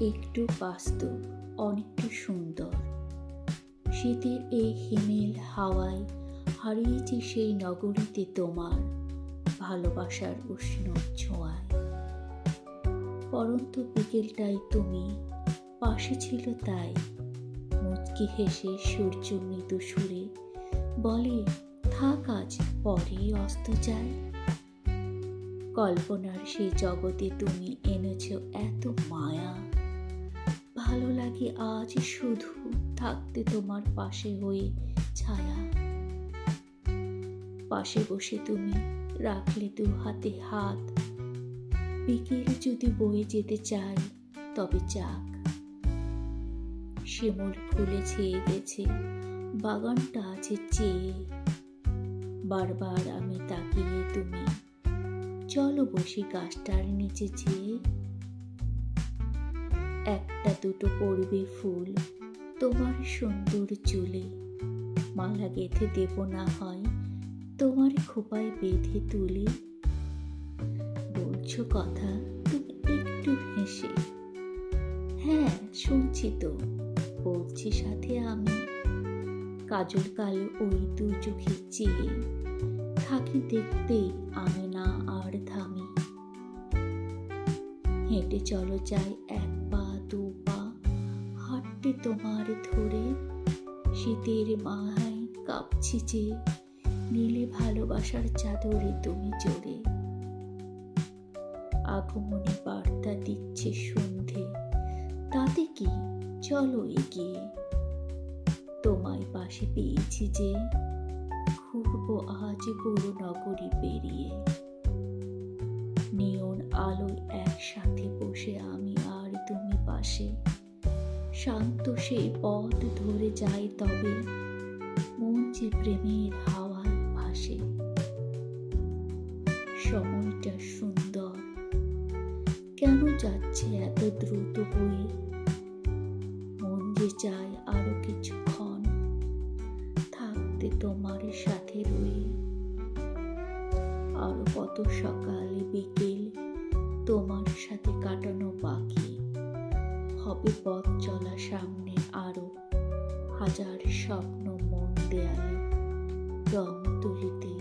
একটু বাস্তব, অনেকটা সুন্দর। শীতের এই হিমেল হাওয়ায় হারিয়েছি সেই নগরীতে তোমার ভালোবাসার উষ্ণ ছোঁয়ায়। পরন্ত বিকেলটাই তুমি পাশে ছিল তাই মুচকি হেসে সূর্য মৃদু সুরে বলে, থাক আজ, পরে অস্ত যায়। কল্পনার সেই জগতে তুমি এনেছ এত মায়া, ভালো লাগে আজ শুধু থাকতে তোমার পাশে হয়ে ছায়া। পাশে বসে তুমি রাখলে দু হাতে হাত, বিকেল যদি বয়ে যেতে চাই তবে যাক। শিমুল ফুলে ছেয়ে গেছে, বাগানটা আছে চেয়ে, বারবার আমি তাকিয়ে তুমি চলো বসে গাছটার নিচে যেয়ে। একটা দুটো পড়বে ফুল তোমার সুন্দর চুলে, মালা গেঁথে দেব না হয় তোমার খোপায় বেঁধে তুলে। বলছো কথা তুমি একটু হেসে, হ্যাঁ শুনছি তো, বলছি সাথে আমি। কাজল কালো ওই দু চোখে চেয়ে থাকি দেখতেই আমি না আর থামি। হেঁটে চলো যাই এক পা দু পা, হাঁটতে তোমার ধরে শীতের মাহাই কাঁপছি যে, নীলে ভালোবাসার চাদরে তুমি জোরে। আগমনী বার্তা দিচ্ছে সন্ধে, তাতে কি, চলো এগিয়ে। তোমায় পাশে পেয়েছি যে, ঘুরবো আজ বড় নগরী পেরিয়ে। নিয়ন আলোয় একসাথে বসে আমি আর তুমি পাশে, শান্ত সেই পথ ধরে যাই তবে মন যে প্রেমের হাওয়ায় ভাসে। সময়টা সুন্দর, কেন যাচ্ছে এত দ্রুত বয়ে, মন যে চায় আরো কিছুক্ষণ থাকতে তোমার সাথে রয়ে। আরো কত সকাল বিকেল তোমার সাথে কাটানো বাকি, হবে পথ চলা সামনে আরো হাজার স্বপ্ন মন দেয়ালে রং তুলিতে।